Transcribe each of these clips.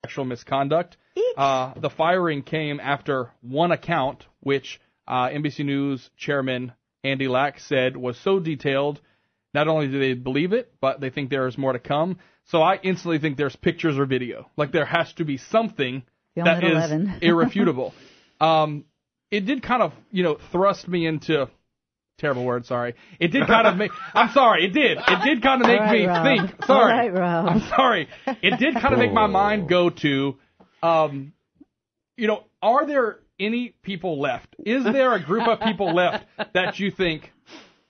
sexual misconduct. The firing came after one account, which NBC News chairman Andy Lack said was so detailed, not only do they believe it, but they think there is more to come. So I instantly think there's pictures or video. Like there has to be something that is irrefutable. It did kind of, thrust me into... Terrible word, sorry. It did kind of make... I'm sorry, it did. It did kind of make me think. Sorry. All right, Rob. I'm sorry. It did kind of make my mind go to, are there any people left? Is there a group of people left that you think,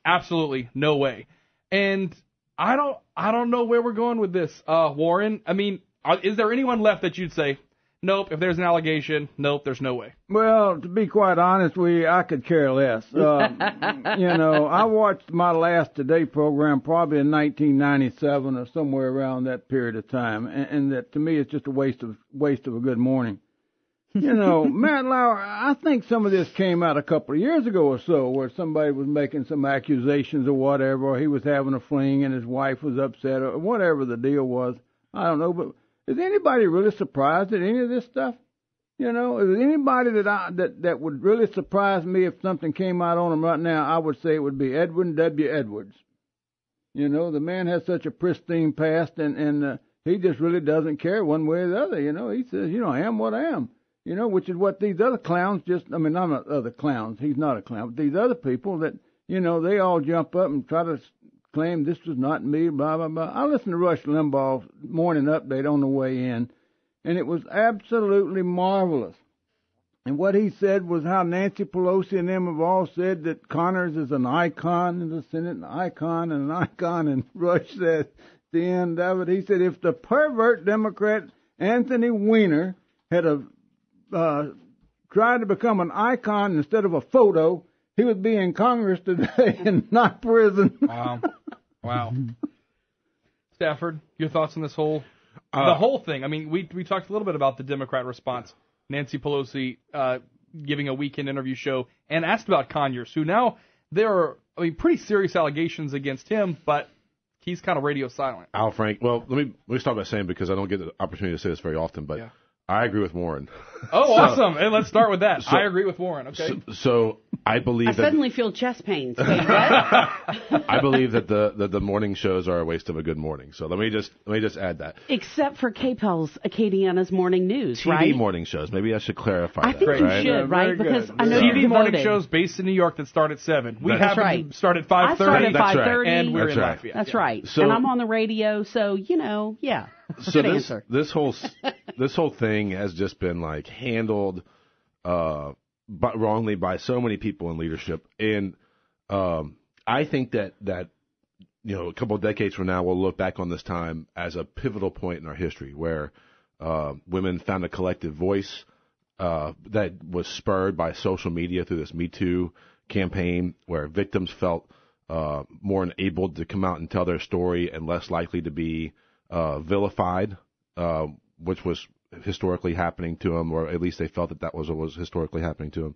absolutely, no way? And I don't know where we're going with this, Warren. I mean, is there anyone left that you'd say, nope, if there's an allegation, nope, there's no way? Well, to be quite honest with you, I could care less. I watched my last Today program probably in 1997 or somewhere around that period of time, and that to me it's just a waste of a good morning. Matt Lauer, I think some of this came out a couple of years ago or so, where somebody was making some accusations or whatever, or he was having a fling and his wife was upset, or whatever the deal was. I don't know, but is anybody really surprised at any of this stuff? Is there anybody that would really surprise me if something came out on him right now? I would say it would be Edwin W. Edwards. The man has such a pristine past, and he just really doesn't care one way or the other. He says, I am what I am. Which is what these other clowns not other clowns. He's not a clown. But these other people that, they all jump up and try to claim this was not me, blah, blah, blah. I listened to Rush Limbaugh's morning update on the way in, and it was absolutely marvelous. And what he said was how Nancy Pelosi and them have all said that Connors is an icon in the Senate, an icon and an icon. And Rush said at the end of it, he said, if the pervert Democrat Anthony Weiner had tried to become an icon instead of a photo, he would be in Congress today and not prison. Wow. Stafford, your thoughts on this the whole thing? I mean, we talked a little bit about the Democrat response. Nancy Pelosi giving a weekend interview show and asked about Conyers, who now there are pretty serious allegations against him, but he's kind of radio silent. Al Frank, well, let me start by saying, because I don't get the opportunity to say this very often, but I agree with Warren. Oh, awesome. And let's start with that. I agree with Warren, okay? So I believe I suddenly feel chest pains. Wait, what? I believe that the morning shows are a waste of a good morning. So let me just add that. Except for K-Pel's Acadiana's morning news, TV right? morning shows. Maybe I should clarify I that. think you right? should, right? Because I know TV you're morning devoted. shows based in New York that start at 7. We That's happen right. to start at 5:30. I start at 5:30. And we're in Lafayette. That's right. So, and I'm on the radio, so, yeah. So Good answer. this whole thing has just been handled but wrongly by so many people in leadership, and I think that a couple of decades from now we'll look back on this time as a pivotal point in our history where women found a collective voice that was spurred by social media through this Me Too campaign, where victims felt more enabled to come out and tell their story and less likely to be vilified, which was historically happening to them, or at least they felt that was what was historically happening to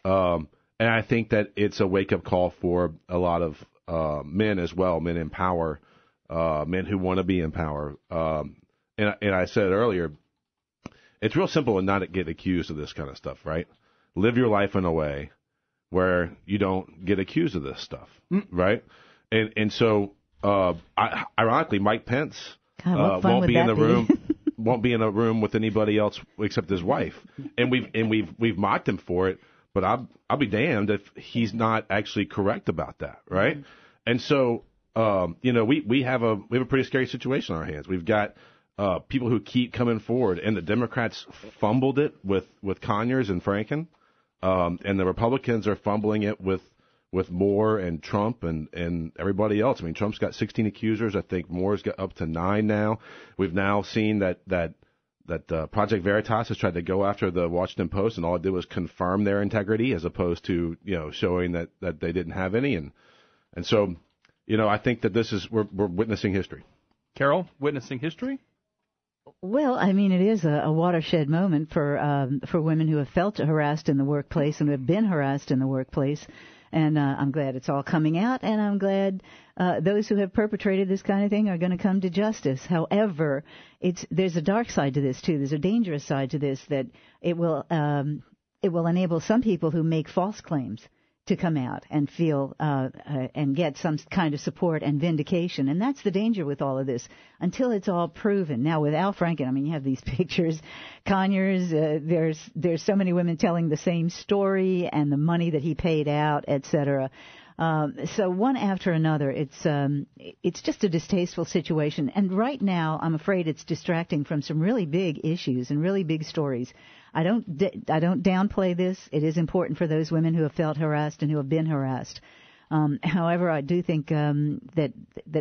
them. And I think that it's a wake-up call for a lot of men as well, men in power, men who want to be in power. And I said earlier, it's real simple to not get accused of this kind of stuff, right? Live your life in a way where you don't get accused of this stuff, right? And so, ironically, Mike Pence won't be in the room. Won't be in a room with anybody else except his wife, and we've mocked him for it. But I'll be damned if he's not actually correct about that, right? Mm-hmm. And so, we have a pretty scary situation on our hands. We've got people who keep coming forward, and the Democrats fumbled it with Conyers and Franken, and the Republicans are fumbling it with Moore and Trump and everybody else. I mean, Trump's got 16 accusers. I think Moore's got up to 9 now. We've now seen that Project Veritas has tried to go after the Washington Post, and all it did was confirm their integrity as opposed to showing that they didn't have any. And so, I think that we're witnessing history. Carol, witnessing history? Well, I mean, it is a watershed moment for women who have felt harassed in the workplace and who have been harassed in the workplace. And I'm glad it's all coming out, and I'm glad those who have perpetrated this kind of thing are going to come to justice. However, there's a dark side to this, too. There's a dangerous side to this, that it will enable some people who make false claims to come out and feel and get some kind of support and vindication. And that's the danger with all of this, until it's all proven. Now, with Al Franken, I mean, you have these pictures, Conyers, there's so many women telling the same story, and the money that he paid out, etc. So one after another, it's just a distasteful situation. And right now, I'm afraid it's distracting from some really big issues and really big stories. I don't downplay this. It is important for those women who have felt harassed and who have been harassed. However, I do think that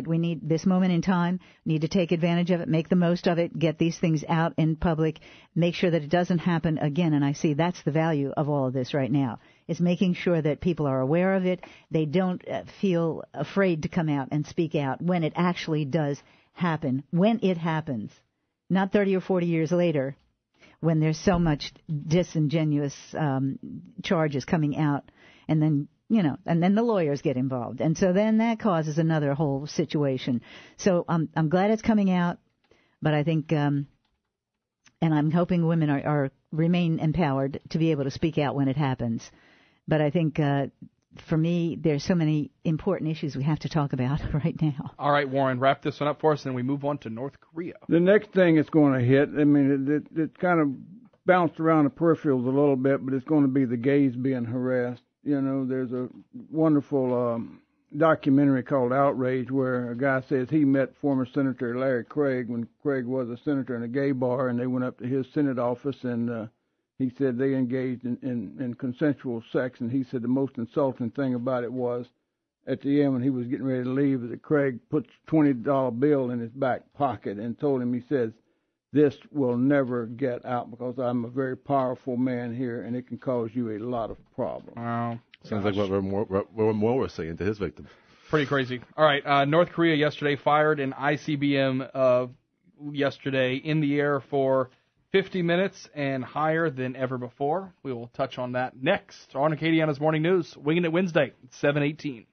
we need this moment in time, need to take advantage of it, make the most of it, get these things out in public, make sure that it doesn't happen again. And I see that's the value of all of this right now, is making sure that people are aware of it. They don't feel afraid to come out and speak out when it actually does happen, when it happens, not 30 or 40 years later, when there's so much disingenuous charges coming out, and then the lawyers get involved, and so then that causes another whole situation. So I'm glad it's coming out, but I think, and I'm hoping women are remain empowered to be able to speak out when it happens. But I think, for me, there's so many important issues we have to talk about right now. All right, Warren, wrap this one up for us, and we move on to North Korea. The next thing it's going to hit, I mean, it kind of bounced around the peripherals a little bit, but it's going to be the gays being harassed. You know, there's a wonderful documentary called Outrage, where a guy says he met former Senator Larry Craig when Craig was a senator in a gay bar, and they went up to his Senate office, and he said they engaged in consensual sex, and he said the most insulting thing about it was, at the end when he was getting ready to leave, that Craig put a $20 bill in his back pocket and told him, he says, "This will never get out because I'm a very powerful man here, and it can cause you a lot of problems." Wow. Sounds like what Moore was saying to his victims. Pretty crazy. All right, North Korea yesterday fired an ICBM yesterday in the air for 50 minutes and higher than ever before. We will touch on that next on Acadiana's Morning News, Winging It Wednesday, 7:18.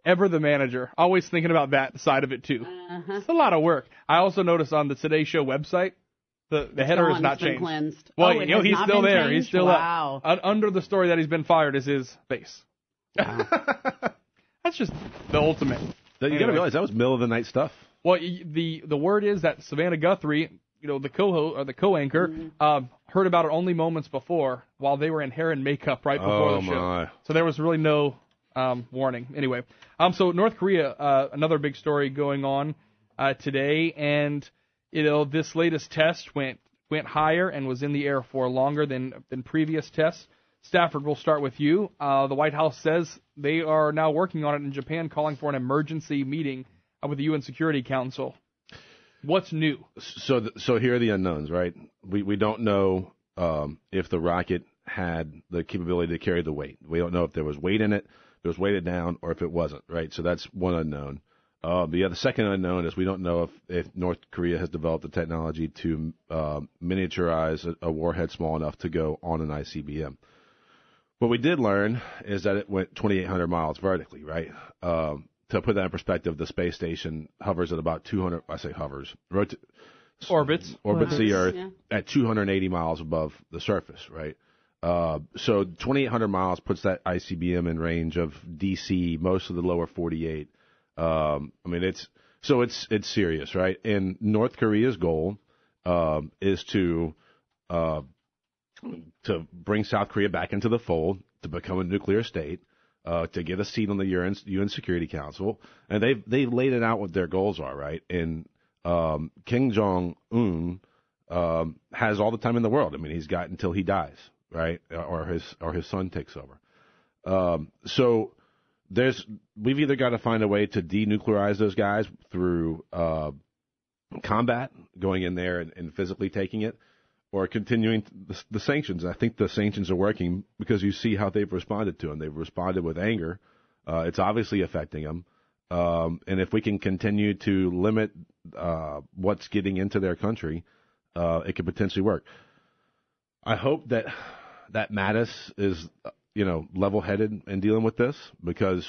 Ever the manager. Always thinking about that side of it, too. It's a lot of work. I also noticed on the Today Show website, the header is not changed. Cleansed. Well, he's still there. Changed? He's still wow. up. Under the story that he's been fired is his face. Wow. That's just the ultimate. You got to realize that was middle of the night stuff. Well, the word is that Savannah Guthrie, the co-host or the co-anchor, heard about it only moments before, while they were in hair and makeup right before the show. My. So there was really no warning. Anyway, so North Korea, another big story going on today, and this latest test went higher and was in the air for longer than previous tests. Stafford, we'll start with you. The White House says they are now working on it in Japan, calling for an emergency meeting with the UN Security Council. What's new? So here are the unknowns, right? We don't know if the rocket had the capability to carry the weight. We don't know if there was weight in it, if it was weighted down, or if it wasn't, right? So that's one unknown. The second unknown is we don't know if North Korea has developed the technology to miniaturize a warhead small enough to go on an ICBM. What we did learn is that it went 2,800 miles vertically, right? To put that in perspective, the space station hovers at about 200. I say hovers. Orbits the Earth at 280 miles above the surface, right? So 2,800 miles puts that ICBM in range of DC, most of the lower 48. I mean, it's serious, right? And North Korea's goal is to bring South Korea back into the fold, to become a nuclear state, to get a seat on the UN Security Council, and they've laid it out what their goals are, right? And Kim Jong-un has all the time in the world. I mean, he's got until he dies, right, or his son takes over. So we've either got to find a way to denuclearize those guys through combat, going in there and physically taking it, or continuing the sanctions. I think the sanctions are working because you see how they've responded to them. They've responded with anger. It's obviously affecting them. And if we can continue to limit what's getting into their country, it could potentially work. I hope that Mattis is level-headed in dealing with this because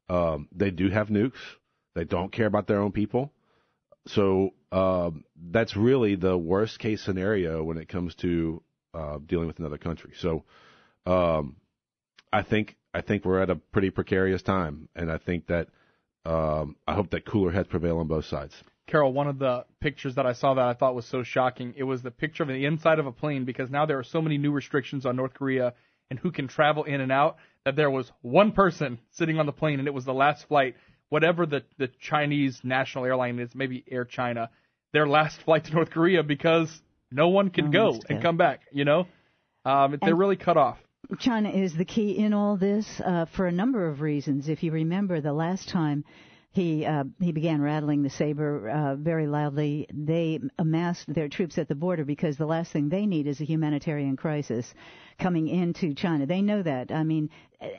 they do have nukes. They don't care about their own people. So that's really the worst case scenario when it comes to dealing with another country. So I think we're at a pretty precarious time, and I think that I hope that cooler heads prevail on both sides. Carol, one of the pictures that I saw that I thought was so shocking, it was the picture of the inside of a plane because now there are so many new restrictions on North Korea and who can travel in and out that there was one person sitting on the plane and it was the last flight, whatever the Chinese national airline is, maybe Air China, their last flight to North Korea because no one can go and come back, they're really cut off. China is the key in all this for a number of reasons. If you remember the last time he began rattling the saber very loudly, they amassed their troops at the border because the last thing they need is a humanitarian crisis coming into China. They know that. I mean,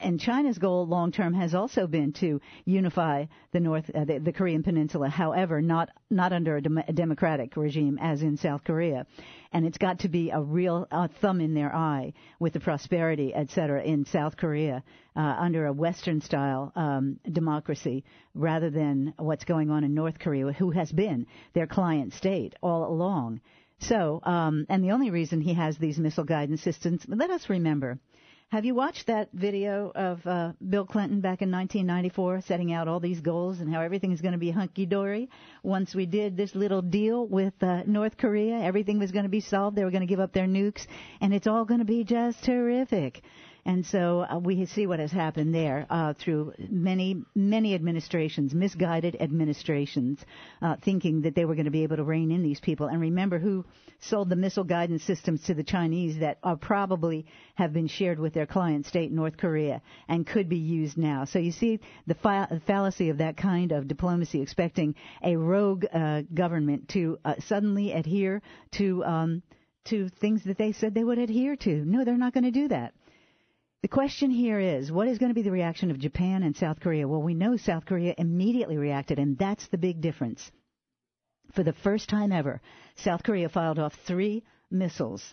and China's goal long term has also been to unify the Korean Peninsula. However, not under a democratic regime as in South Korea, and it's got to be a real thumb in their eye with the prosperity, etc., in South Korea under a Western style democracy rather than what's going on in North Korea, who has been their client state all along. So, and the only reason he has these missile guidance systems, let us remember, have you watched that video of Bill Clinton back in 1994 setting out all these goals and how everything is going to be hunky-dory? Once we did this little deal with North Korea, everything was going to be solved. They were going to give up their nukes, and it's all going to be just terrific. And so we see what has happened there through many, many administrations, misguided administrations, thinking that they were going to be able to rein in these people. And remember who sold the missile guidance systems to the Chinese that are probably have been shared with their client state, North Korea, and could be used now. So you see the fallacy of that kind of diplomacy, expecting a rogue government to suddenly adhere to things that they said they would adhere to. No, they're not going to do that. The question here is, what is going to be the reaction of Japan and South Korea? Well, we know South Korea immediately reacted, and that's the big difference. For the first time ever, South Korea filed off 3 missiles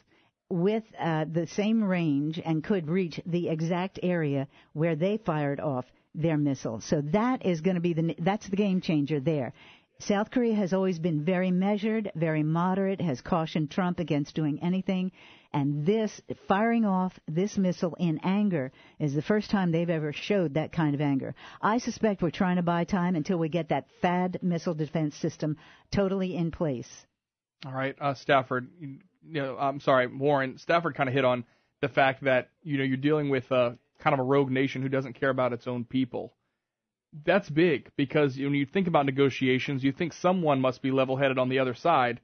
with the same range and could reach the exact area where they fired off their missiles. So that is going to be that's the game changer there. South Korea has always been very measured, very moderate, has cautioned Trump against doing anything. And this, firing off this missile in anger, is the first time they've ever showed that kind of anger. I suspect we're trying to buy time until we get that THAAD missile defense system totally in place. All right, Stafford, Warren, Stafford kind of hit on the fact that, you're dealing with kind of a rogue nation who doesn't care about its own people. That's big because when you think about negotiations, you think someone must be level-headed on the other side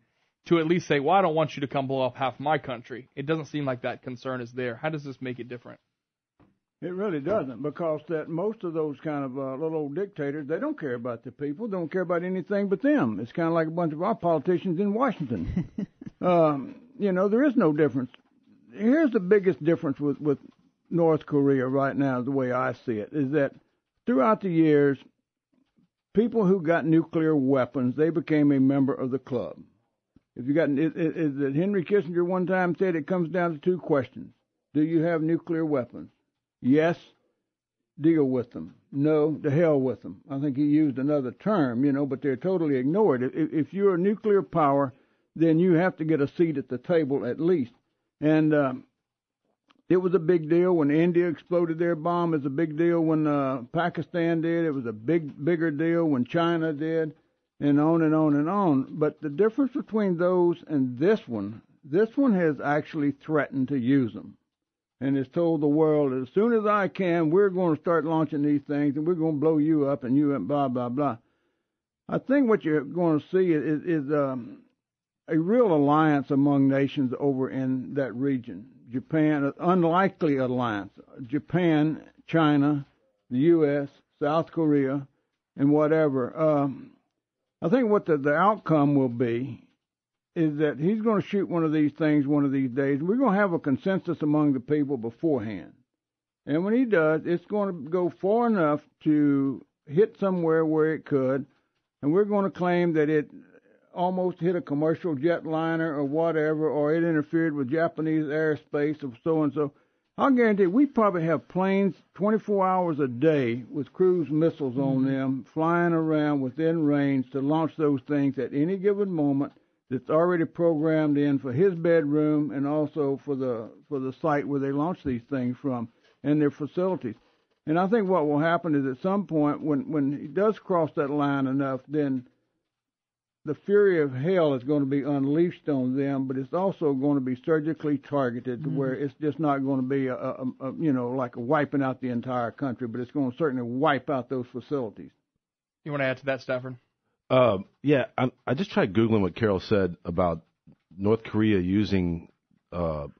to at least say, well, I don't want you to come blow up half my country. It doesn't seem like that concern is there. How does this make it different? It really doesn't, because that most of those kind of little old dictators, they don't care about the people, don't care about anything but them. It's kind of like a bunch of our politicians in Washington. There is no difference. Here's the biggest difference with North Korea right now, the way I see it, is that throughout the years, people who got nuclear weapons, they became a member of the club. If you got, is that Henry Kissinger one time said it comes down to 2 questions. Do you have nuclear weapons? Yes, deal with them. No, to hell with them. I think he used another term, but they're totally ignored. If you're a nuclear power, then you have to get a seat at the table at least. And it was a big deal when India exploded their bomb. It was a big deal when Pakistan did. It was a bigger deal when China did. And on and on and on. But the difference between those and this one has actually threatened to use them. And has told the world, as soon as I can, we're going to start launching these things, and we're going to blow you up, and you blah, blah, blah. I think what you're going to see is a real alliance among nations over in that region. Japan, an unlikely alliance. Japan, China, the U.S., South Korea, and whatever. I think what the outcome will be is that he's going to shoot one of these things one of these days. We're going to have a consensus among the people beforehand. And when he does, it's going to go far enough to hit somewhere where it could, and we're going to claim that it almost hit a commercial jetliner or whatever, or it interfered with Japanese airspace or so and so. I'll guarantee we probably have planes 24 hours a day with cruise missiles on them flying around within range to launch those things at any given moment that's already programmed in for his bedroom and also for the site where they launch these things from and their facilities. And I think what will happen is at some point when he does cross that line enough, then the fury of hell is going to be unleashed on them, but it's also going to be surgically targeted to where it's just not going to be like a wiping out the entire country, but it's going to certainly wipe out those facilities. You want to add to that, Stafford? Yeah, I just tried Googling what Carol said about North Korea using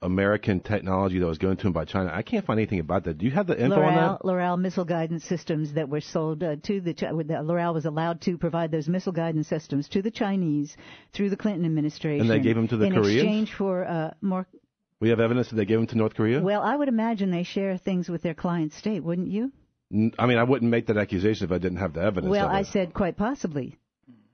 American technology that was given to him by China. I can't find anything about that. Do you have the info on that? Loral missile guidance systems that were sold to the Loral was allowed to provide those missile guidance systems to the Chinese through the Clinton administration. And they gave them to the Koreans? In exchange for more... We have evidence that they gave them to North Korea? Well, I would imagine they share things with their client state, wouldn't you? I mean, I wouldn't make that accusation if I didn't have the evidence. Well, of it. I said quite possibly.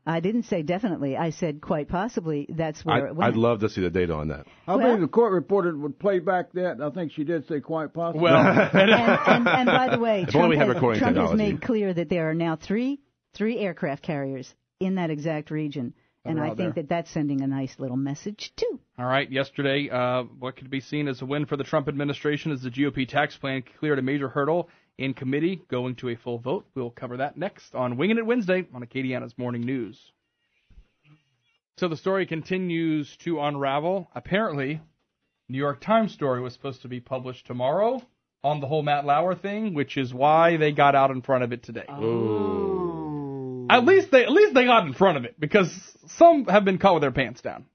I didn't say definitely. I said quite possibly that's where it went. I'd love to see the data on that. I believe the court reporter would play back that. I think she did say quite possibly. Well, and by the way, Trump has made clear that there are now three aircraft carriers in that exact region. And I think that's sending a nice little message, too. All right. Yesterday, what could be seen as a win for the Trump administration is the GOP tax plan cleared a major hurdle in committee, going to a full vote. We'll cover that next on Winging It Wednesday on Acadiana's Morning News. So the story continues to unravel. Apparently, New York Times story was supposed to be published tomorrow on the whole Matt Lauer thing, which is why they got out in front of it today. Oh. At least they got in front of it, because some have been caught with their pants down.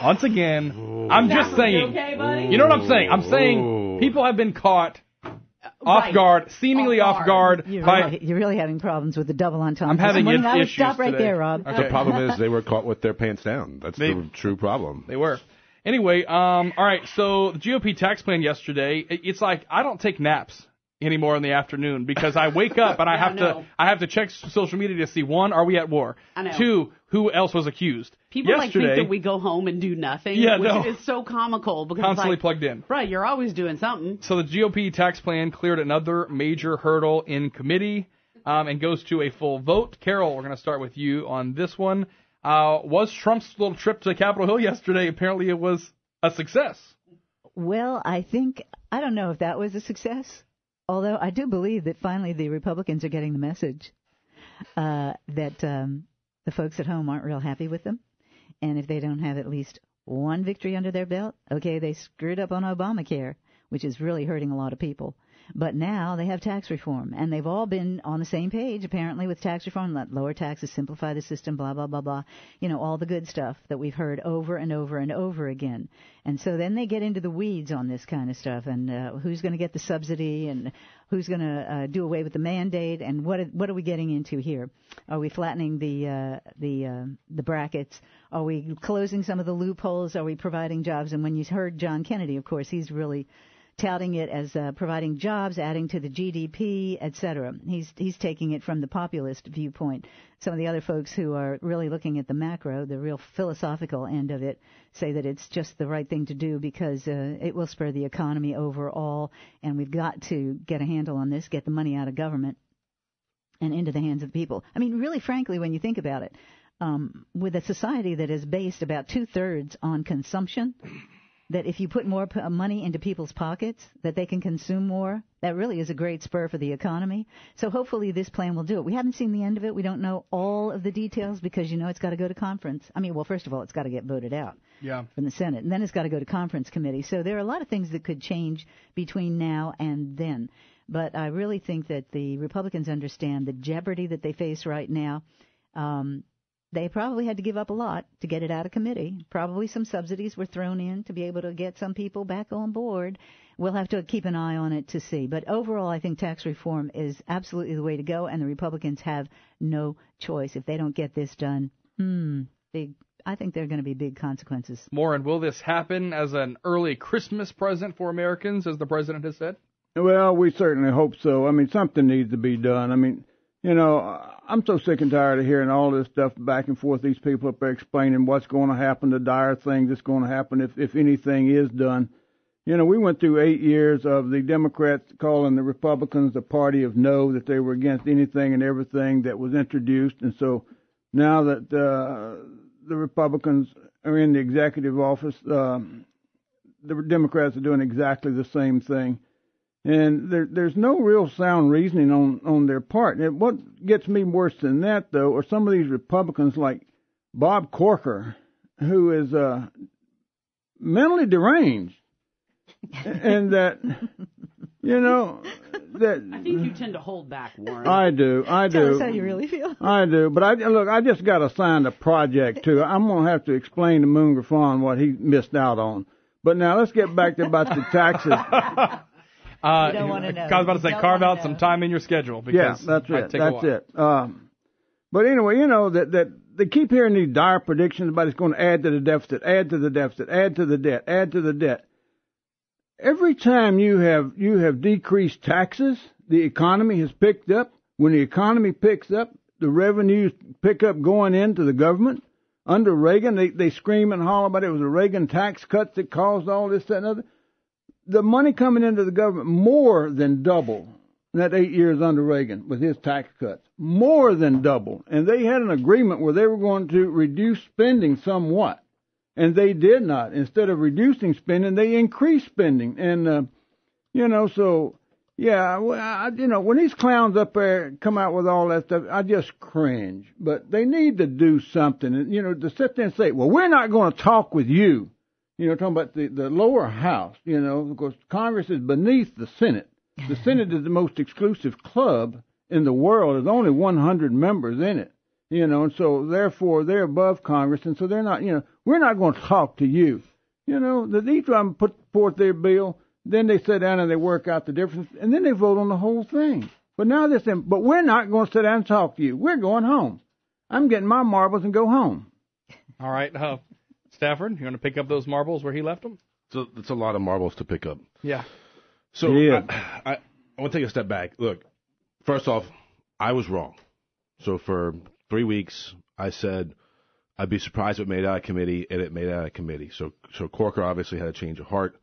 Once again, I'm just saying. Okay, buddy? You know what I'm saying? I'm saying people have been caught off guard, seemingly off guard. You're really having problems with the double entendre. I'm having issues I would stop right today. there, Rob. Okay. The problem is they were caught with their pants down. That's the true problem. They were. Anyway, all right, so the GOP tax plan yesterday, it's like I don't take naps anymore in the afternoon because I wake up and I have to check social media to see, one, are we at war? I know. Two, who else was accused? People think that we go home and do nothing, which is so comical because constantly plugged in. Right, you're always doing something. So the GOP tax plan cleared another major hurdle in committee and goes to a full vote. Carol, we're going to start with you on this one. Was Trump's little trip to Capitol Hill yesterday, apparently it was a success? Well, I don't know if that was a success. Although I do believe that finally the Republicans are getting the message that the folks at home aren't real happy with them. And if they don't have at least one victory under their belt, okay, they screwed up on Obamacare, which is really hurting a lot of people. But now they have tax reform, and they've all been on the same page, apparently, with tax reform, lower taxes, simplify the system, blah, blah, blah, blah, all the good stuff that we've heard over and over and over again. And so then they get into the weeds on this kind of stuff, and who's going to get the subsidy, and who's going to do away with the mandate, and what are we getting into here? Are we flattening the brackets? Are we closing some of the loopholes? Are we providing jobs? And when you heard John Kennedy, of course, he's really touting it as providing jobs, adding to the GDP, etc. He's taking it from the populist viewpoint. Some of the other folks who are really looking at the macro, the real philosophical end of it, say that it's just the right thing to do because it will spur the economy overall, and we've got to get a handle on this, get the money out of government and into the hands of the people. I mean, really, frankly, when you think about it, with a society that is based about 2/3 on consumption, that if you put more money into people's pockets, that they can consume more, that really is a great spur for the economy. So hopefully this plan will do it. We haven't seen the end of it. We don't know all of the details because, it's got to go to conference. I mean, well, first of all, it's got to get voted out from the Senate, and then it's got to go to conference committee. So there are a lot of things that could change between now and then. But I really think that the Republicans understand the jeopardy that they face right now. They probably had to give up a lot to get it out of committee. Probably some subsidies were thrown in to be able to get some people back on board. We'll have to keep an eye on it to see. But overall, I think tax reform is absolutely the way to go, and the Republicans have no choice. If they don't get this done, I think there are going to be big consequences. Maureen, will this happen as an early Christmas present for Americans, as the president has said? Well, we certainly hope so. I mean, something needs to be done. I mean, I'm so sick and tired of hearing all this stuff back and forth. These people up there explaining what's going to happen, the dire thing that's going to happen if anything is done. we went through 8 years of the Democrats calling the Republicans the party of no, that they were against anything and everything that was introduced. And so now that the Republicans are in the executive office, the Democrats are doing exactly the same thing. And there's no real sound reasoning on their part. And what gets me worse than that, though, are some of these Republicans like Bob Corker, who is mentally deranged. And that, that... I think you tend to hold back, Warren. I do. Tell us how you really feel. I do. But I just got assigned a project, too. I'm going to have to explain to Moon Griffon what he missed out on. But now let's get back to about the taxes. You don't want to know. I was about to say, carve out some time in your schedule. Because that's it. That's it. But anyway, that they keep hearing these dire predictions about it's going to add to the deficit, add to the deficit, add to the debt, add to the debt. Every time you have decreased taxes, the economy has picked up. When the economy picks up, the revenues pick up going into the government. Under Reagan, they scream and holler about it was a Reagan tax cuts that caused all this, that, and other. The money coming into the government more than doubled in that 8 years under Reagan with his tax cuts. More than doubled. And they had an agreement where they were going to reduce spending somewhat. And they did not. Instead of reducing spending, they increased spending. And, so, yeah, when these clowns up there come out with all that stuff, I just cringe. But they need to do something. And, to sit there and say, well, we're not going to talk with you. Talking about the lower house, because Congress is beneath the Senate. The Senate is the most exclusive club in the world. There's only 100 members in it, and so therefore they're above Congress, and so they're not, we're not going to talk to you. Each of them put forth their bill, then they sit down and they work out the difference, and then they vote on the whole thing. But now they're saying, but we're not going to sit down and talk to you. We're going home. I'm getting my marbles and go home. All right. Stafford, you want to pick up those marbles where he left them? So it's a lot of marbles to pick up. Yeah. So yeah. I want to take a step back. Look, first off, I was wrong. So for 3 weeks, I said I'd be surprised if it made out of committee, and it made out of committee. So Corker obviously had a change of heart.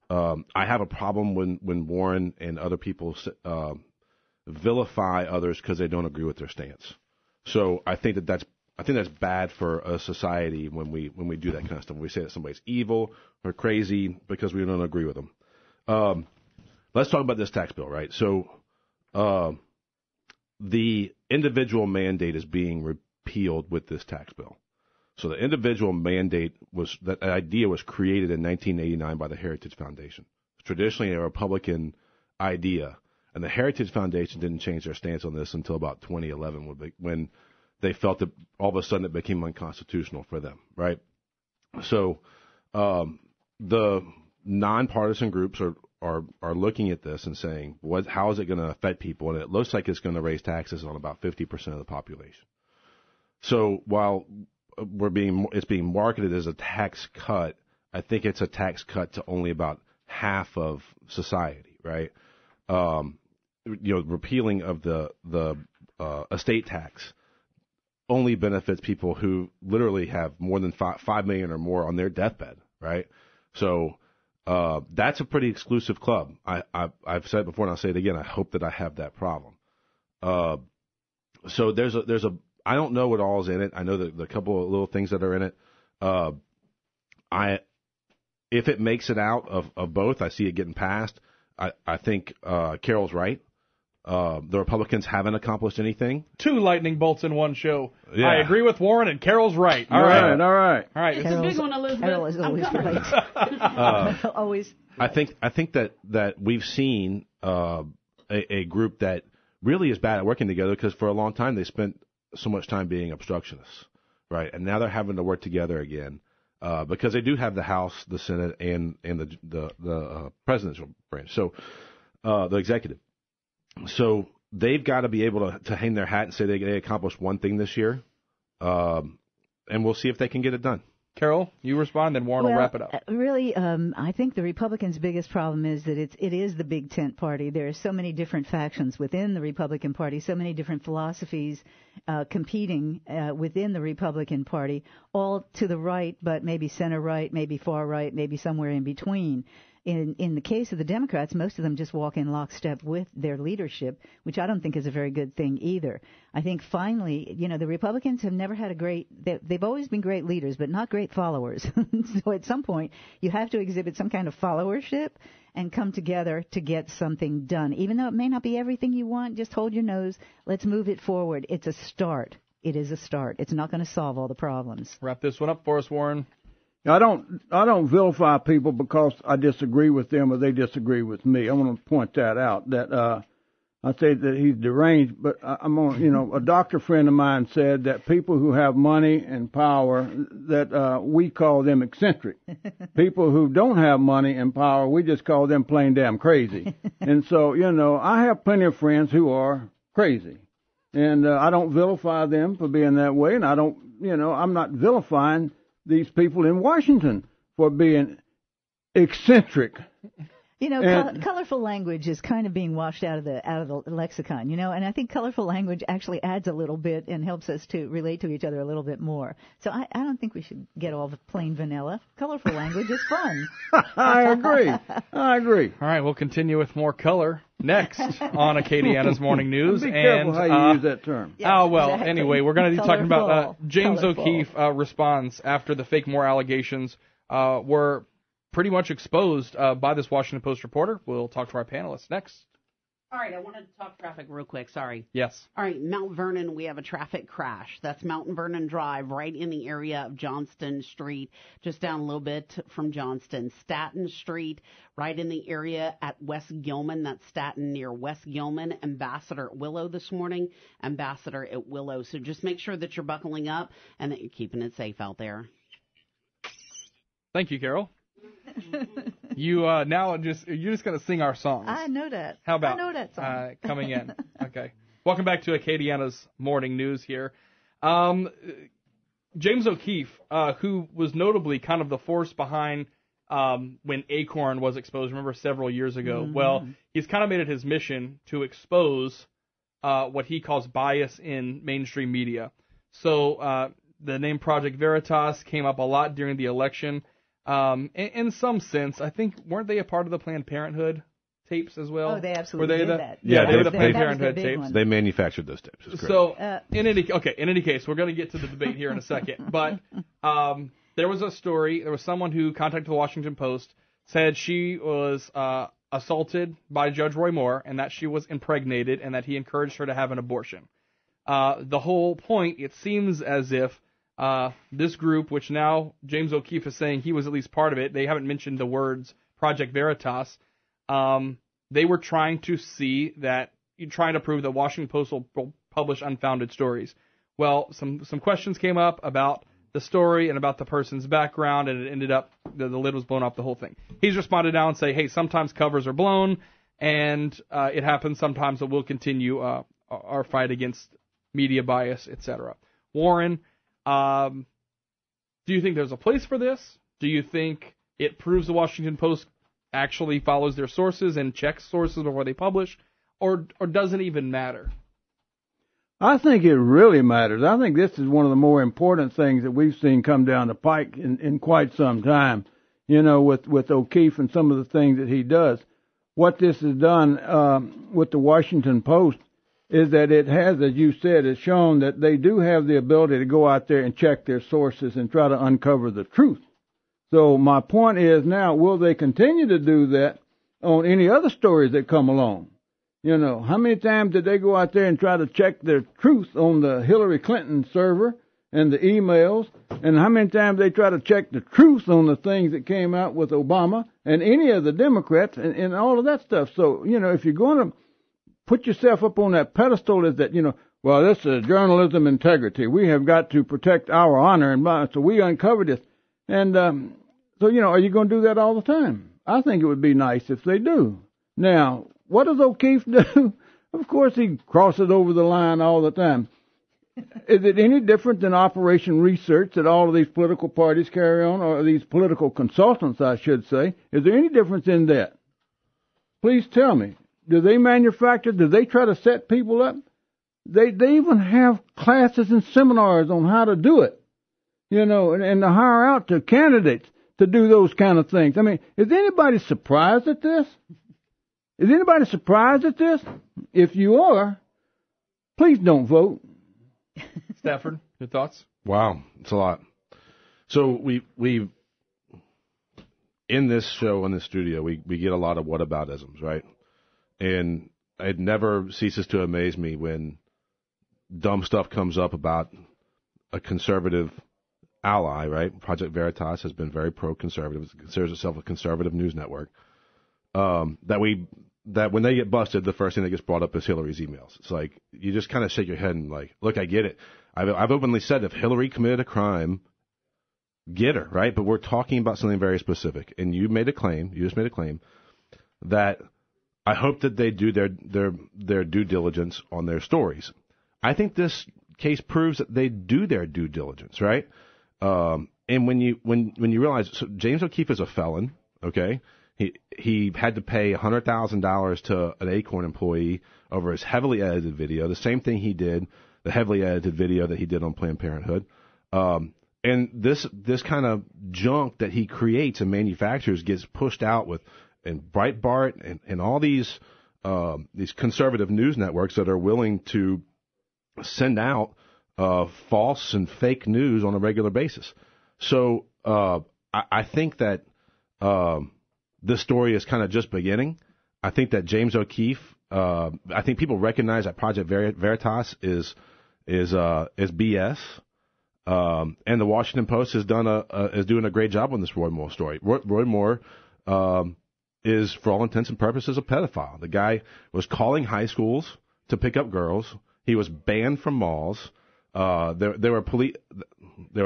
I have a problem when Warren and other people vilify others because they don't agree with their stance. So I think that's bad for a society when we do that kind of stuff. We say that somebody's evil or crazy because we don't agree with them. Let's talk about this tax bill, right? So the individual mandate is being repealed with this tax bill. So the individual mandate that idea was created in 1989 by the Heritage Foundation. It's traditionally a Republican idea, and the Heritage Foundation didn't change their stance on this until about 2011 when they felt that all of a sudden it became unconstitutional for them, right? So the nonpartisan groups are looking at this and saying, how is it going to affect people? And it looks like it's going to raise taxes on about 50% of the population. So while it's being marketed as a tax cut, I think it's a tax cut to only about half of society, right? Repealing of the estate tax only benefits people who literally have more than $5 million or more on their deathbed, right? So that's a pretty exclusive club. I've said it before and I'll say it again. I hope that I have that problem. So there's a I don't know what all is in it. I know that the couple of little things that are in it. If it makes it out of both, I see it getting passed. I think Carol's right. The Republicans haven't accomplished anything. 2 lightning bolts in one show. Yeah. I agree with Warren, and Carol's right. All right. It's a big one, Elizabeth. Carol is always right. Always. I think that we've seen a group that really is bad at working together because for a long time they spent so much time being obstructionists, right? And now they're having to work together again because they do have the House, the Senate, and the presidential branch. So the executive. So they've got to be able to hang their hat and say they accomplished one thing this year, and we'll see if they can get it done. Carol, you respond, then Warren will wrap it up. Really, I think the Republicans' biggest problem is that it is the big tent party. There are so many different factions within the Republican Party, so many different philosophies competing within the Republican Party, all to the right, but maybe center right, maybe far right, maybe somewhere in between. In the case of the Democrats, most of them just walk in lockstep with their leadership, which I don't think is a very good thing either. I think finally, the Republicans have never had they've always been great leaders, but not great followers. So at some point, you have to exhibit some kind of followership and come together to get something done. Even though it may not be everything you want, just hold your nose. Let's move it forward. It's a start. It is a start. It's not going to solve all the problems. Wrap this one up for us, Warren. I don't vilify people because I disagree with them or they disagree with me. I want to point that out. That I say that he's deranged, but I'm on. A doctor friend of mine said that people who have money and power, that we call them eccentric. People who don't have money and power, we just call them plain damn crazy. And so, I have plenty of friends who are crazy, and I don't vilify them for being that way, and I'm not vilifying these people in Washington for being eccentric. Colorful language is kind of being washed out of the lexicon, and I think colorful language actually adds a little bit and helps us to relate to each other a little bit more. So I don't think we should get all the plain vanilla. Colorful language is fun. I agree. All right, we'll continue with more color next on Acadiana's Morning News. Be careful how you use that term. Yeah, exactly. Anyway, we're going to be talking about James Colorful. O'Keefe response after the fake Moore allegations were pretty much exposed by this Washington Post reporter. We'll talk to our panelists next. All right, I wanted to talk traffic real quick. Sorry. Yes. All right, Mount Vernon, we have a traffic crash. That's Mount Vernon Drive, right in the area of Johnston Street, just down a little bit from Johnston. Staten Street, right in the area at West Gilman. That's Staten near West Gilman. Ambassador at Willow this morning. Ambassador at Willow. So just make sure that you're buckling up and that you're keeping it safe out there. Thank you, Carol. You you're just going to sing our songs. I know that. How about I know that song. coming in? Okay. Welcome back to Acadiana's Morning News here. James O'Keefe, who was notably kind of the force behind when Acorn was exposed, remember, several years ago. Mm-hmm. Well, he's kind of made it his mission to expose what he calls bias in mainstream media. So the name Project Veritas came up a lot during the election. In some sense, I think, weren't they a part of the Planned Parenthood tapes as well? Oh, they absolutely did that. Yeah, they were the Planned that Parenthood tapes. One. They manufactured those tapes. That's so, in any case, we're going to get to the debate here in a second. But there was a story. There was someone who contacted the Washington Post, said she was assaulted by Judge Roy Moore, and that she was impregnated, and that he encouraged her to have an abortion. The whole point, it seems as if this group, which now James O'Keefe is saying he was at least part of it, they haven't mentioned the words Project Veritas, they were trying to prove that Washington Post will publish unfounded stories. Well, some questions came up about the story and about the person's background, and it ended up, the lid was blown off the whole thing. He's responded now and say, hey, sometimes covers are blown, and it happens sometimes, but we'll continue our fight against media bias, etc. Warren, do you think there's a place for this? Do you think it proves the Washington Post actually follows their sources and checks sources before they publish, or does it even matter? I think it really matters. I think this is one of the more important things that we've seen come down the pike in quite some time, with O'Keefe and some of the things that he does. What this has done with the Washington Post is that it has, as you said, it's shown that they do have the ability to go out there and check their sources and try to uncover the truth. So my point is now, will they continue to do that on any other stories that come along? How many times did they go out there and try to check their truth on the Hillary Clinton server and the emails? And how many times they try to check the truth on the things that came out with Obama and any of the Democrats and all of that stuff? So, if you're going to put yourself up on that pedestal is that, well, this is journalism integrity. We have got to protect our honor, and so we uncovered this. And so, are you going to do that all the time? I think it would be nice if they do. Now, what does O'Keefe do? Of course, he crosses over the line all the time. Is it any different than Operation Research that all of these political parties carry on, or these political consultants, I should say? Is there any difference in that? Please tell me. Do they manufacture? Do they try to set people up? They even have classes and seminars on how to do it, and to hire out to candidates to do those kind of things. I mean, is anybody surprised at this? Is anybody surprised at this? If you are, please don't vote. Stafford, your thoughts? Wow, it's a lot. So we in this show, in this studio, we get a lot of whataboutisms, right? And it never ceases to amaze me when dumb stuff comes up about a conservative ally, right? Project Veritas has been very pro-conservative. It considers itself a conservative news network. That when they get busted, the first thing that gets brought up is Hillary's emails. It's like, you just kind of shake your head and like, look, I get it. I've openly said if Hillary committed a crime, get her, right? But we're talking about something very specific. And you just made a claim that I hope that they do their due diligence on their stories. I think this case proves that they do their due diligence, right? And when you realize, so James O'Keefe is a felon, okay? He had to pay $100,000 to an Acorn employee over his heavily edited video, the same thing he did, the heavily edited video that he did on Planned Parenthood. And this kind of junk that he creates and manufactures gets pushed out in Breitbart and all these conservative news networks that are willing to send out false and fake news on a regular basis. So I think that this story is kind of just beginning. I think that James O'Keefe, I think people recognize that Project Veritas is BS. And the Washington Post is doing a great job on this Roy Moore story. Roy Moore is, for all intents and purposes, a pedophile. The guy was calling high schools to pick up girls. He was banned from malls. There were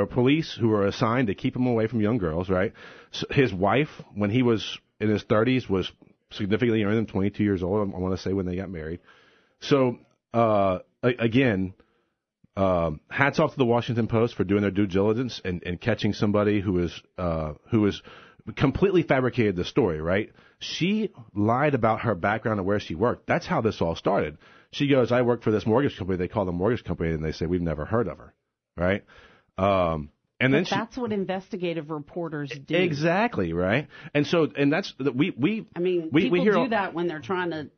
police who were assigned to keep him away from young girls, right? So his wife, when he was in his 30s, was significantly younger than 22 years old, I want to say, when they got married. So, again, hats off to the Washington Post for doing their due diligence and catching somebody who is completely fabricated the story, right? She lied about her background and where she worked. That's how this all started. She goes, I work for this mortgage company. They call the mortgage company, and they say, we've never heard of her, right? And then that's what investigative reporters do. Exactly, right? And so, and that's we people hear do that when they're trying to,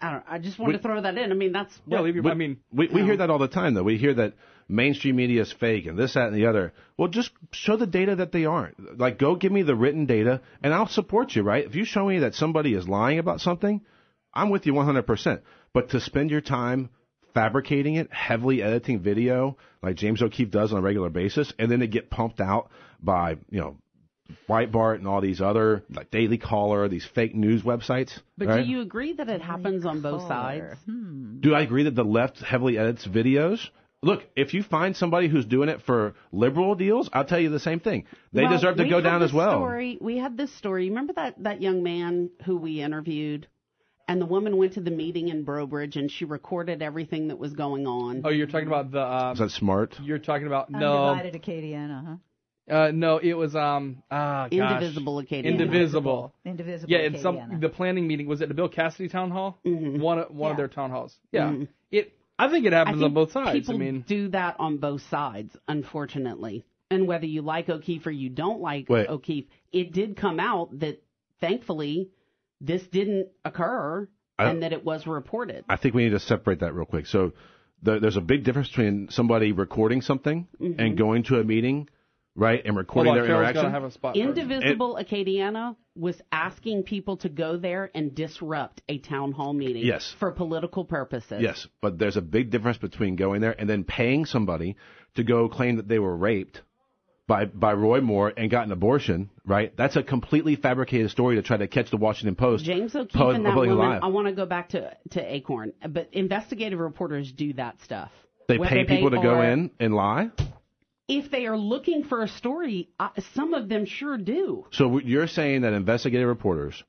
I just wanted to throw that in. I mean, that's what, we hear that all the time, though. We hear that mainstream media is fake and this, that, and the other. Well, just show the data that they aren't. Like, go give me the written data, and I'll support you, right? If you show me that somebody is lying about something, I'm with you 100%. But to spend your time fabricating it, heavily editing video, like James O'Keefe does on a regular basis, and then it get pumped out by, Breitbart and all these other, like Daily Caller, these fake news websites. But right? Do you agree that it happens on both sides? Do I agree that the left heavily edits videos? Look, if you find somebody who's doing it for liberal deals, I'll tell you the same thing. They deserve to go down as well. We had this story. Remember that young man who we interviewed? And the woman went to the meeting in Brobridge, and she recorded everything that was going on. Oh, you're talking about the... is that smart? You're talking about... No. Undivided Acadiana, huh? No, it was... Indivisible Acadiana. Indivisible. Indivisible Yeah, Acadiana. the planning meeting, was it the Bill Cassidy town hall? Mm-hmm. One of their town halls. Yeah. Mm-hmm. I think it happens on both sides. People do that on both sides, unfortunately. And whether you like O'Keefe or you don't like O'Keefe, it did come out that, thankfully, this didn't occur and that it was reported. I think we need to separate that real quick. So there's a big difference between somebody recording something and going to a meeting, right, and recording their interaction. Have a spot Indivisible Acadiana was asking people to go there and disrupt a town hall meeting for political purposes. Yes, but there's a big difference between going there and then paying somebody to go claim that they were raped by Roy Moore and got an abortion, right? That's a completely fabricated story to try to catch the Washington Post. James O'Keefe and that woman, I want to go back to Acorn, but investigative reporters do that stuff. They pay people to go in and lie? If they are looking for a story, some of them sure do. So you're saying that investigative reporters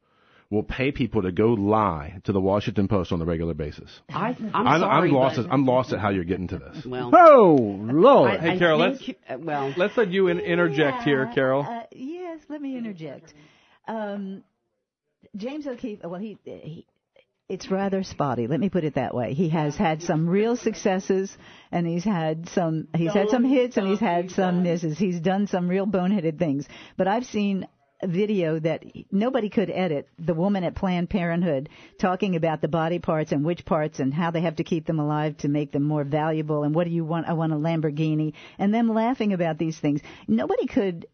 will pay people to go lie to the Washington Post on a regular basis? I'm sorry, I'm lost at how you're getting to this. Well, oh, Lord. Hey, Carol, let's let you interject here, Carol. Yes, let me interject. James O'Keefe, well, It's rather spotty. Let me put it that way. He has had some real successes, and he's had some hits, and he's had some misses. He's done some real boneheaded things. But I've seen a video that nobody could edit, the woman at Planned Parenthood talking about the body parts and which parts and how they have to keep them alive to make them more valuable, and what do you want? I want a Lamborghini, and them laughing about these things. Nobody could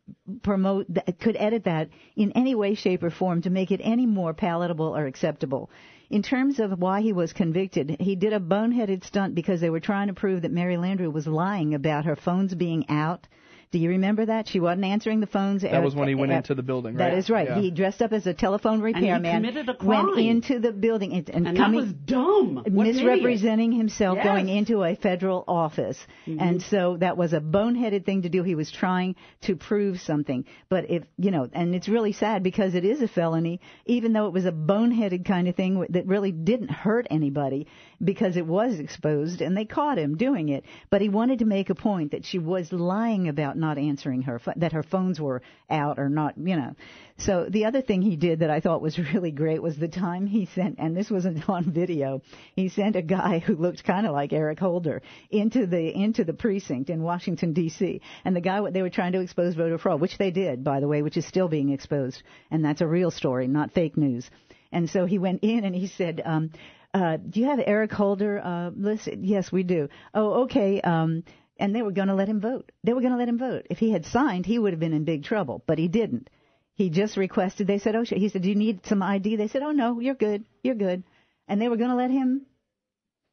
edit that in any way, shape, or form to make it any more palatable or acceptable. In terms of why he was convicted, he did a boneheaded stunt because they were trying to prove that Mary Landry was lying about her phones being out. Do you remember that? She wasn't answering the phones. That was when he went into the building, right? That is right. Yeah. He dressed up as a telephone repairman. And he committed a crime. Went into the building and that was dumb. Misrepresenting himself, going into a federal office. Mm-hmm. And so that was a boneheaded thing to do. He was trying to prove something. But and it's really sad because it is a felony, even though it was a boneheaded kind of thing that really didn't hurt anybody because it was exposed and they caught him doing it. But he wanted to make a point that she was lying about not answering that her phones were out or not, So the other thing he did that I thought was really great was the time he sent, and this wasn't on video, he sent a guy who looked kind of like Eric Holder into the precinct in Washington, D.C. And the guy, they were trying to expose voter fraud, which they did, by the way, which is still being exposed. And that's a real story, not fake news. And so he went in and he said, do you have Eric Holder listed? Yes, we do. Oh, okay. And they were going to let him vote. If he had signed, he would have been in big trouble, but he didn't. He just requested. They said, he said, do you need some ID? They said, oh, no, you're good. And they were going to let him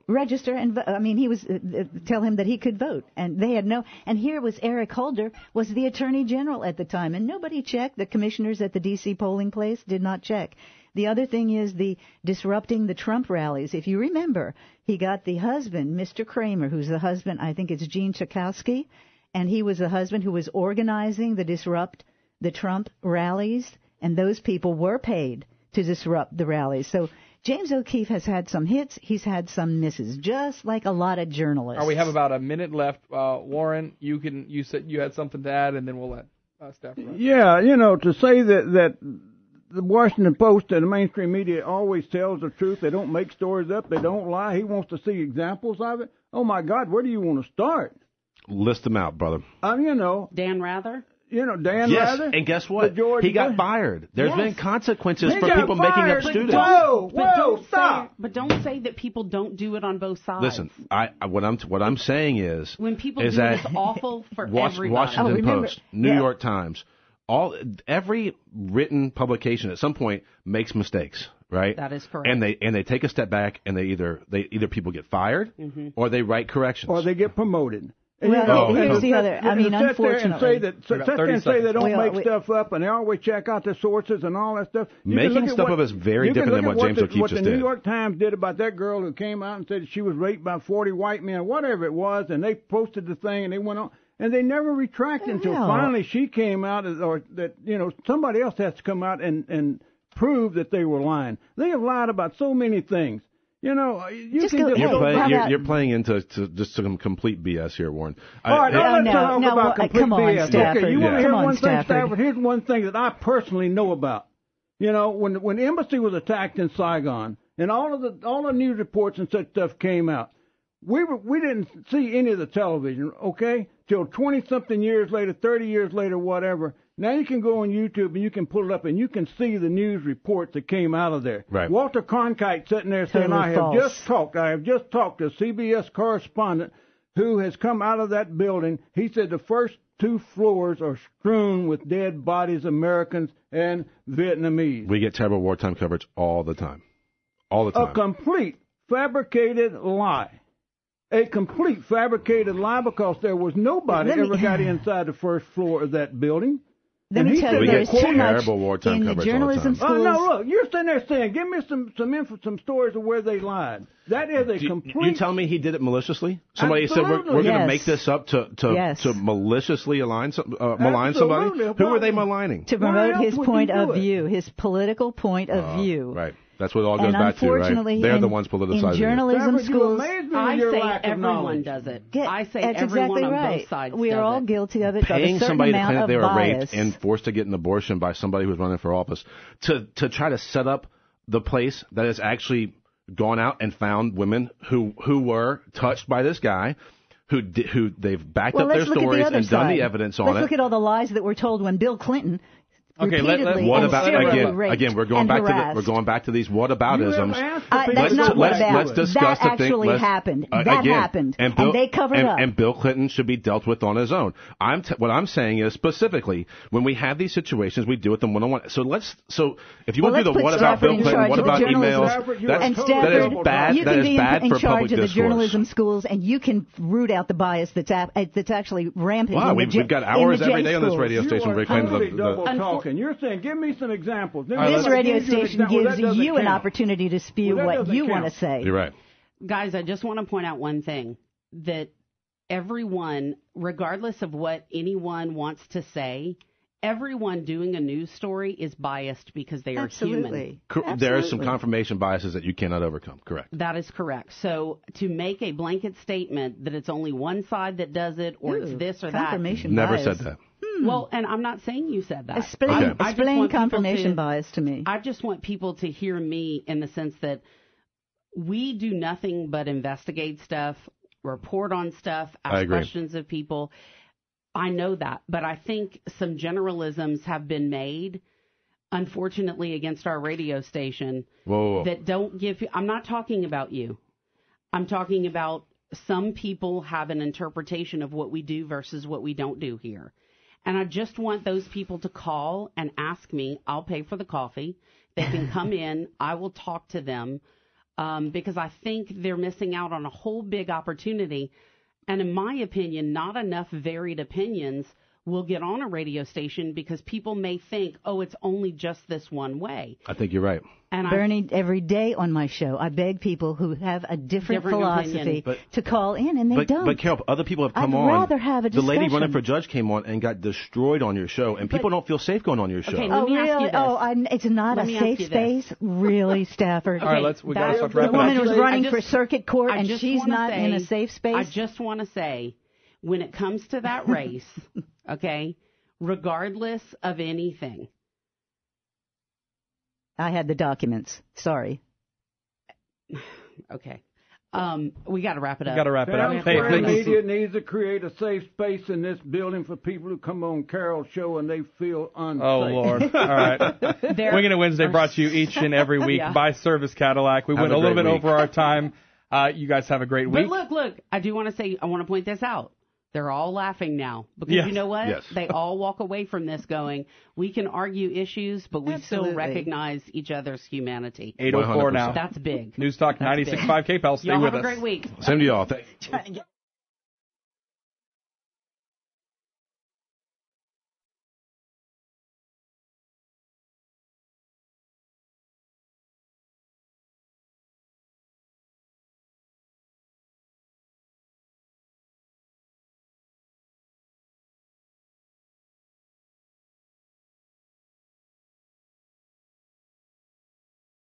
register and he was tell him that he could vote, and they had no. And here was Eric Holder was the Attorney General at the time, and nobody checked. The commissioners at the D.C. polling place did not check. The other thing is the disrupting the Trump rallies. If you remember, he got the husband, Mr. Kramer, who's the husband, I think it's Gene Chakowski, and he was the husband who was organizing the disrupt the Trump rallies, and those people were paid to disrupt the rallies. So James O'Keefe has had some hits, he's had some misses, just like a lot of journalists. We have about a minute left. Warren, you said you had something to add, and then we'll let Stafford run. Yeah, to say that the Washington Post and the mainstream media always tells the truth. They don't make stories up. They don't lie. He wants to see examples of it. Oh, my God, where do you want to start? List them out, brother. Dan Rather? Dan yes, Rather. And guess what? He got fired. There's been consequences for people making up students. Whoa, stop. But don't say that people don't do it on both sides. Listen, what I'm saying is when people do it, it's awful for everybody. Washington Post, New York Times, every written publication at some point makes mistakes, right? That is correct. And they take a step back, and they either people get fired or they write corrections or they get promoted. Here's the other. Unfortunately, say they don't make stuff up, and they always check out the sources and all that stuff. Making stuff up is very different than what James O'Keefe just did. What the New York Times did about that girl who came out and said she was raped by 40 white men, whatever it was, and they posted the thing and they went on. And they never retracted until finally she came out, or that somebody else has to come out and prove that they were lying. They have lied about so many things. You're playing into just some complete BS here, Warren. All right, let's talk about complete BS. Stafford. Okay, you want to hear one thing, Stafford? Here's one thing that I personally know about. When the embassy was attacked in Saigon, and all the news reports and such stuff came out, we didn't see any of the television, okay, till 20-something years later, 30 years later, whatever. Now you can go on YouTube and you can pull it up and you can see the news reports that came out of there. Right. Walter Cronkite sitting there saying, I have just talked to a CBS correspondent who has come out of that building. He said the first 2 floors are strewn with dead bodies, Americans and Vietnamese. We get terrible wartime coverage all the time. All the time. A complete fabricated lie. A complete fabricated lie because there was nobody ever got inside the first floor of that building. Let me tell you, there's too much in the journalism schools. Oh, no, look, you're sitting there saying, give me some stories of where they lied. That is a complete... You tell me he did it maliciously? Somebody said, we're going to make this up to maliciously malign somebody? Who are they maligning? To promote his point of view, his political point of view. Right. That's what it all goes back to, right? They're the ones politicizing in journalism schools. I say everyone does it. I say everyone on both sides. We are all guilty of it. Paying somebody to claim that they were raped and forced to get an abortion by somebody who's running for office to try to set up the place that is actually gone out and found women who were touched by this guy, who they've backed up their stories and done the evidence on it. Let's look at all the lies that were told when Bill Clinton. Okay, what about again? We're going back harassed. we're going back to these whataboutisms. That's not what about. Let's discuss that actually happened. That happened, and they covered up. And Bill Clinton should be dealt with on his own. What I'm saying is specifically when we have these situations, we deal with them one-on-one. So if you want to do the what about Bill Clinton, what about emails, that is bad. You can be in charge of the journalism schools, and you can root out the bias that's actually rampant. Wow, we've got hours every day on this radio station reclaiming the. And you're saying, give me some examples. This radio station gives you an opportunity to spew what you want to say. You're right. Guys, I just want to point out one thing, that everyone, regardless of what anyone wants to say, everyone doing a news story is biased because they are human. There are some confirmation biases that you cannot overcome. Correct. That is correct. So to make a blanket statement that it's only one side that does it or it's this or that. Never said that. Well, and I'm not saying you said that. Explain confirmation bias to me. I just want people to hear me in the sense that we do nothing but investigate stuff, report on stuff, ask questions of people. I know that, but I think some generalisms have been made, unfortunately, against our radio station that don't give you. I'm not talking about you. I'm talking about some people have an interpretation of what we do versus what we don't do here. And I just want those people to call and ask me. I'll pay for the coffee. They can come in. I will talk to them because I think they're missing out on a whole big opportunity. And in my opinion, not enough varied opinions will get on a radio station because people may think, oh, it's only just this one way. I think you're right. And Bernie, every day on my show, I beg people who have a different philosophy to call in, and they don't. But Carol, other people have come on. I'd rather have a discussion. The lady running for judge came on and got destroyed on your show, and people don't feel safe going on your show. Okay, let me ask you this. It's not a safe space? Really, Stafford? All right, we got to start wrapping up. The woman was running for circuit court, and she's not in a safe space? I just want to say, when it comes to that race, okay, regardless of anything, I had the documents. Sorry. Okay. We got to wrap it up. We got to wrap it up. The media needs to create a safe space in this building for people who come on Carol's show and they feel unsafe. Oh, Lord. All right. Winging It Wednesday brought to you each and every week by Service Cadillac. We went a little bit over our time. You guys have a great week. But look. I do want to say, I want to point this out. They're all laughing now because you know what? Yes. They all walk away from this going, we can argue issues, but we still recognize each other's humanity. 8:04 now. That's big. News Talk 96.5 KPEL. Stay y'all with us. Have a great week. Same to y'all.